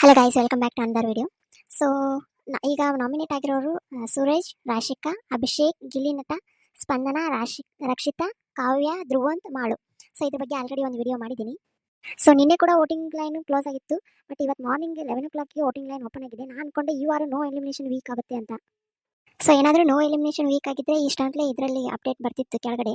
Hello guys, welcome back to another video. So ಈಗ nominate ಆಗಿರೋರು Suresh, Rashika, Abhishek, Gillinata, Spandana, Rakshita, Kavya, Dhruvanth, Malu. So ಇದ್ರ ಬಗ್ಗೆ ಆಲ್ರೆಡಿ ಒಂದು ವಿಡಿಯೋ ಮಾಡಿದ್ದೀನಿ. ಸೊ ನಿನ್ನೆ ಕೂಡ ವೋಟಿಂಗ್ ಲೈನ್ ಕ್ಲೋಸ್ ಆಗಿತ್ತು, ಬಟ್ ಇವತ್ತು morning 11 o'clock voting line open ಆಗಿದೆ. ನಾನು ಅನ್ಕೊಂಡೆ ಈ ವಾರ ನೋ ಎಲಿಮಿನೇಷನ್ ವೀಕ್ ಆಗುತ್ತೆ ಅಂತ. ಸೊ ಏನಾದರೂ ನೋ ಎಲಿಮಿನೇಷನ್ ವೀಕ್ ಆಗಿದ್ರೆ ಇಷ್ಟಂತಲೇ ಇದರಲ್ಲಿ ಅಪ್ಡೇಟ್ ಬರ್ತಿತ್ತು ಕೆಳಗಡೆ.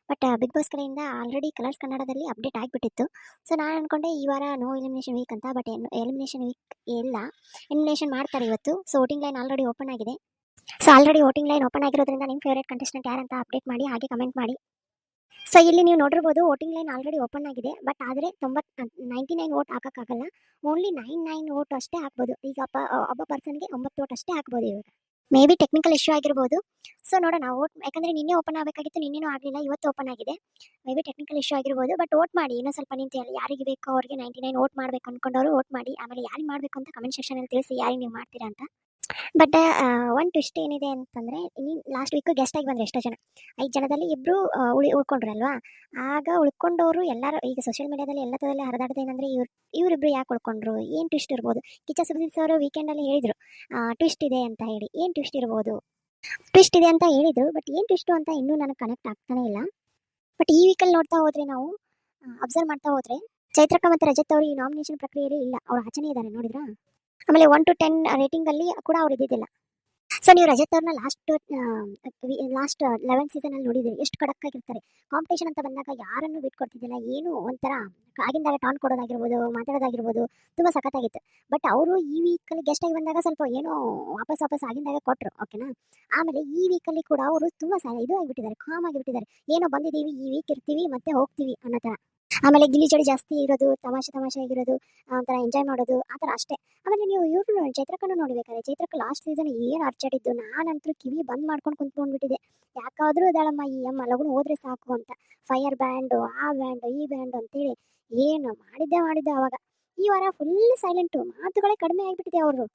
ಬಟ್ ಬಿಗ್ ಬಾಸ್ ಕಡೆಯಿಂದ ಆಲ್ರೆಡಿ ಕಲರ್ಸ್ ಕನ್ನಡದಲ್ಲಿ ಅಪ್ಡೇಟ್ ಆಗಿಬಿಟ್ಟಿತ್ತು. ಸೊ ನಾನು ಅನ್ಕೊಂಡೆ ಈ ವಾರ ನೋ ಎಲಿಮಿನೇಷನ್ ವೀಕ್ ಅಂತ. ಬಟ್ ಎಲಿಮಿನೇಷನ್ ವೀಕ್ ಇಲ್ಲ, ಎಲಿಮಿನೇಷನ್ ಮಾಡ್ತಾರೆ ಇವತ್ತು. So voting line already open ಆಗಿದೆ. So already voting line open ಆಗಿರೋದ್ರಿಂದ ನಿಮ್ಮ ಫೇವರೇಟ್ ಕಂಟೆಸ್ಟೆಂಟ್ ಯಾರಂತ ಅಪ್ಡೇಟ್ ಮಾಡಿ, ಹಾಗೆ ಕಮೆಂಟ್ ಮಾಡಿ. ಸೊ ಇಲ್ಲಿ ನೀವು ನೋಡಿರ್ಬೋದು, ವೋಟಿಂಗ್ ಲೈನ್ ಆಲ್ರೆಡಿ ಓಪನ್ ಆಗಿದೆ. ಬಟ್ ಆದರೆ 99 ವೋಟ್ ಹಾಕೋಕ್ಕಾಗಲ್ಲ. ಓನ್ಲಿ 99 ವೋಟ್ ಅಷ್ಟೇ ಹಾಕ್ಬೋದು. ಈಗ ಒಬ್ಬ ಪರ್ಸನ್ಗೆ 9 ವೋಟ್ ಅಷ್ಟೇ ಹಾಕ್ಬೋದು. ಇವಾಗ ಮೇ ಬಿ ಟೆಕ್ನಿಕಲ್ ಇಶ್ಯೂ ಆಗಿರ್ಬೋದು. ಸೊ ನೋಡೋಣ ವೋಟ್, ಯಾಕಂದರೆ ನಿನ್ನೆ ಓಪನ್ ಆಗಬೇಕಾಗಿತ್ತು, ನಿನ್ನೆನೂ ಆಗಲಿಲ್ಲ, ಇವತ್ತು ಓಪನ್ ಆಗಿದೆ. ಮೇ ಬಿ ಟೆಕ್ನಿಕಲ್ ಇಶ್ಯೂ ಆಗಿರ್ಬೋದು. ಬಟ್ ವೋಟ್ ಮಾಡಿ, ಇನ್ನೂ ಸ್ವಲ್ಪ ನಿಂತು ಯಾರಿಗೆ ಬೇಕೋ ಅವ್ರಿಗೆ 99 ವೋಟ್ ಮಾಡಬೇಕು ಅಂದ್ಕೊಂಡವರು ವೋಟ್ ಮಾಡಿ. ಆಮೇಲೆ ಯಾರಿಗೆ ಮಾಡಬೇಕು ಅಂತ ಕಮೆಂಟ್ ಸೆಕ್ಷನಲ್ಲಿ ತಿಳಿಸಿ, ಯಾರಿಗೆ ನೀವು ಮಾಡ್ತೀರಾ ಅಂತ. ಬಟ್ ಒಂದು ಟ್ವಿಸ್ಟ್ ಏನಿದೆ ಅಂತಂದರೆ, ಲಾಸ್ಟ್ ವೀಕು ಗೆಸ್ಟ್ ಆಗಿ ಬಂದರು ಎಷ್ಟೋ ಜನ. 5 ಜನದಲ್ಲಿ ಇಬ್ಬರು ಉಳ್ಕೊಂಡ್ರಲ್ವಾ. ಆಗ ಉಳ್ಕೊಂಡವರು ಎಲ್ಲರೂ ಈಗ ಸೋಷಿಯಲ್ ಮೀಡಿಯಾದಲ್ಲಿ ಎಲ್ಲದರಲ್ಲಿ ಹರಿದಾಡ್ದೇನೆಂದರೆ ಇವರಿಬ್ರು ಯಾಕೆ ಉಳ್ಕೊಂಡ್ರು, ಏನು ಟ್ವಿಸ್ಟ್ ಇರ್ಬೋದು. ಕಿಚ್ಚ ಸುದೀಪ್ ಸರ್ ವೀಕೆಂಡಲ್ಲಿ ಹೇಳಿದರು ಟ್ವಿಸ್ಟ್ ಇದೆ ಅಂತ ಹೇಳಿ. ಏನು ಟ್ವಿಸ್ಟ್ ಇರ್ಬೋದು, ಟ್ವಿಸ್ಟ್ ಇದೆ ಅಂತ ಹೇಳಿದರು. ಬಟ್ ಏನು ಟ್ವಿಸ್ಟು ಅಂತ ಇನ್ನೂ ನನಗೆ ಕನೆಕ್ಟ್ ಆಗ್ತಾನೆ ಇಲ್ಲ. ಬಟ್ ಈ ವೀಕಲ್ಲಿ ನೋಡ್ತಾ ಹೋದರೆ, ನಾವು ಅಬ್ಸರ್ವ್ ಮಾಡ್ತಾ ಹೋದರೆ, ಚೈತ್ರಕ್ಕ ಮತ್ತು ರಜತ್ ಅವರು ಈ ನಾಮಿನೇಷನ್ ಪ್ರಕ್ರಿಯೆಯಲ್ಲಿ ಇಲ್ಲ, ಅವ್ರು ಆಚೆನೇ ಇದ್ದಾರೆ, ನೋಡಿದ್ರಾ. ಆಮೇಲೆ 1 to 10 ರೇಟಿಂಗಲ್ಲಿ ಕೂಡ ಅವ್ರು ಇದ್ದಿದ್ದಿಲ್ಲ. ಸೊ ನೀವು ರಜತ್ ಅವ್ರನ್ನ ಲಾಸ್ಟ್ 11 ಸೀಸನಲ್ಲಿ ನೋಡಿದ್ದೀರಿ, ಎಷ್ಟು ಖಡಕ್ ಆಗಿರ್ತಾರೆ. ಕಾಂಪಿಟೇಷನ್ ಅಂತ ಬಂದಾಗ ಯಾರನ್ನು ಬಿಟ್ಕೊಡ್ತಿದ್ದಿಲ್ಲ. ಏನು ಒಂಥರ ಆಗಿಂದಾಗ ಟಾನ್ ಕೊಡೋದಾಗಿರ್ಬೋದು, ಮಾತಾಡೋದಾಗಿರ್ಬೋದು, ತುಂಬ ಸಖತ್ತಾಗಿತ್ತು. ಬಟ್ ಅವರು ಈ ವೀಕಲ್ಲಿ ಗೆಸ್ಟ್ ಆಗಿ ಬಂದಾಗ ಸ್ವಲ್ಪ ಏನೋ ವಾಪಸ್ ಆಗಿಂದಾಗ ಕೊಟ್ಟರು, ಓಕೆನಾ. ಆಮೇಲೆ ಈ ವೀಕಲ್ಲಿ ಕೂಡ ಅವರು ತುಂಬ ಇದು ಆಗಿಬಿಟ್ಟಿದ್ದಾರೆ, ಕಾಮ್ ಆಗಿಬಿಟ್ಟಿದ್ದಾರೆ. ಏನೋ ಬಂದಿದ್ದೀವಿ, ಈ ವೀಕ್ ಇರ್ತೀವಿ ಮತ್ತೆ ಹೋಗ್ತೀವಿ ಅನ್ನೋ ಥರ. ಆಮೇಲೆ ಗಿಲಿ ಜಡಿ ಜಾಸ್ತಿ ಇರೋದು, ತಮಾಷೆ ಆಗಿರೋದು, ಒಂಥರ ಎಂಜಾಯ್ ಮಾಡೋದು, ಆ ಥರ ಅಷ್ಟೇ. ಆಮೇಲೆ ನೀವು ಇವ್ರು ಚೈತ್ರಕ್ಕನ್ನು ನೋಡಬೇಕಾದ್ರೆ, ಚೈತ್ರಕ್ಕ ಲಾಸ್ಟ್ ಸೀಸನ್ ಏನು ಅರ್ಚಾಡಿದ್ದು. ನಾನಂತೂ ಕಿವಿ ಬಂದ್ ಮಾಡ್ಕೊಂಡು ಕುಂತ್ಕೊಂಡ್ಬಿಟ್ಟಿದೆ. ಯಾಕಾದರೂ ಇದಾಳಮ್ಮ ಈ ಅಮ್ಮ, ಲಗುನ ಹೋದ್ರೆ ಸಾಕು ಅಂತ. ಫೈರ್ ಬ್ಯಾಂಡು, ಆ ಬ್ಯಾಂಡು, ಈ ಬ್ಯಾಂಡು ಅಂತೇಳಿ ಏನು ಮಾಡಿದ್ದೆ ಅವಾಗ. ಈ ವಾರ ಫುಲ್ ಸೈಲೆಂಟು, ಮಾತುಗಳೇ ಕಡಿಮೆ ಆಗಿಬಿಟ್ಟಿದೆ ಅವರು.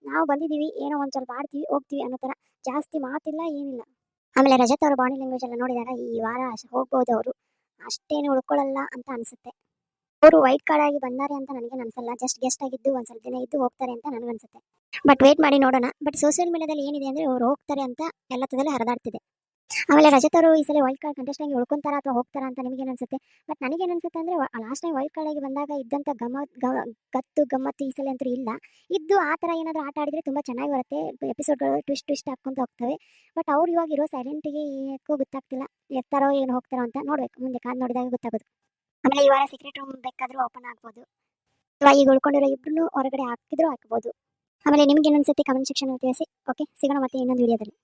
ನಾವು ಬಂದಿದ್ದೀವಿ, ಏನೋ ಒಂದು ಸ್ವಲ್ಪ ಆಡ್ತೀವಿ ಹೋಗ್ತೀವಿ ಅನ್ನೋ ಥರ, ಜಾಸ್ತಿ ಮಾತಿಲ್ಲ ಏನಿಲ್ಲ. ಆಮೇಲೆ ರಜತ್ ಅವರ ಬಾಡಿ ಲ್ಯಾಂಗ್ವೇಜ್ ಎಲ್ಲ ನೋಡಿದಾಗ ಈ ವಾರ ಹೋಗ್ಬೋದು ಅವರು, ಅಷ್ಟೇನು ಉಳ್ಕೊಳ್ಳಲ್ಲ ಅಂತ ಅನಿಸುತ್ತೆ. ಅವರು ವೈಟ್ ಕಾರ್ಡ್ ಆಗಿ ಬಂದಾರೆ ಅಂತ ನನಗೇನು ಅನ್ಸಲ್ಲ. ಜಸ್ಟ್ ಗೆಸ್ಟ್ ಆಗಿದ್ದು ಒಂದು ಸ್ವಲ್ಪ ದಿನ ಇದ್ದು ಹೋಗ್ತಾರೆ ಅಂತ ನನಗನ್ಸುತ್ತೆ. ಬಟ್ ವೇಟ್ ಮಾಡಿ ನೋಡೋಣ. ಬಟ್ ಸೋಷಿಯಲ್ ಮೀಡಿಯಾದಲ್ಲಿ ಏನಿದೆ ಅಂದರೆ ಅವ್ರು ಹೋಗ್ತಾರೆ ಅಂತ ಎಲ್ಲತ್ತದಲ್ಲಿ ಹರಿದಾಡ್ತಿದೆ. ಆಮೇಲೆ ರಜತ್ ಅವರು ಈ ಸಲ ವೈಲ್ಡ್ ಕಾರ್ಡ್ ಕಂಟೆಸ್ಟ್ ಆಗಿ ಉಳ್ಕೊಂತಾರ ಅಥವಾ ಹೋಗ್ತಾರಾ ಅಂತ ನಿಮಗೇನು ಅನ್ಸುತ್ತೆ. ಬಟ್ ನನಗೇನು ಅನ್ಸುತ್ತೆ ಅಂದರೆ, ಲಾಸ್ಟ್ ಟೈಮ್ ವೈಲ್ಡ್ ಕಾರ್ಡ್ ಆಗಿ ಬಂದಾಗ ಇದ್ದಂಥ ಗಮ್ಮತ್ತು ಈ ಸಲ ಅಂತೂ ಇಲ್ಲ. ಇದ್ದು ಆ ಥರ ಏನಾದರೂ ಆಟ ಆಡಿದರೆ ತುಂಬ ಚೆನ್ನಾಗಿ ಬರುತ್ತೆ. ಎಪಿಸೋಡ್ಗಳು ಟ್ವಿಸ್ಟ್ ಹಾಕ್ಕೊಂತ ಹೋಗ್ತವೆ. ಬಟ್ ಅವ್ರು ಇವಾಗ ಇರೋ ಸೈಲೆಂಟಿಗೆ ಯಾಕೋ ಗೊತ್ತಾಗ್ತಿಲ್ಲ, ಇರ್ತಾರೋ ಏನು ಹೋಗ್ತಾರೋ ಅಂತ. ನೋಡ್ಬೇಕು, ಮುಂದೆ ಕಾದು ನೋಡಿದಾಗ ಗೊತ್ತಾಗೋದು. ಆಮೇಲೆ ಈ ವಾರ ಸೀಕ್ರೆಟ್ ರೂಮ್ ಬೇಕಾದರೂ ಓಪನ್ ಆಗ್ಬೋದು, ಅಥವಾ ಈಗ ಉಳ್ಕೊಂಡಿರೋ ಇಬ್ಬರು ಹೊರಗಡೆ ಹಾಕಿದ್ರೂ ಹಾಕ್ಬೋದು. ಆಮೇಲೆ ನಿಮ್ಗೆ ಏನು ಅನ್ಸುತ್ತೆ ಕಮೆಂಟ್ ಸೆಕ್ಷನ್ ತಿಳಿಸಿ. ಓಕೆ, ಸಿಗೋಣ ಮತ್ತೆ ಇನ್ನೊಂದು ವಿಡಿಯೋದಲ್ಲಿ.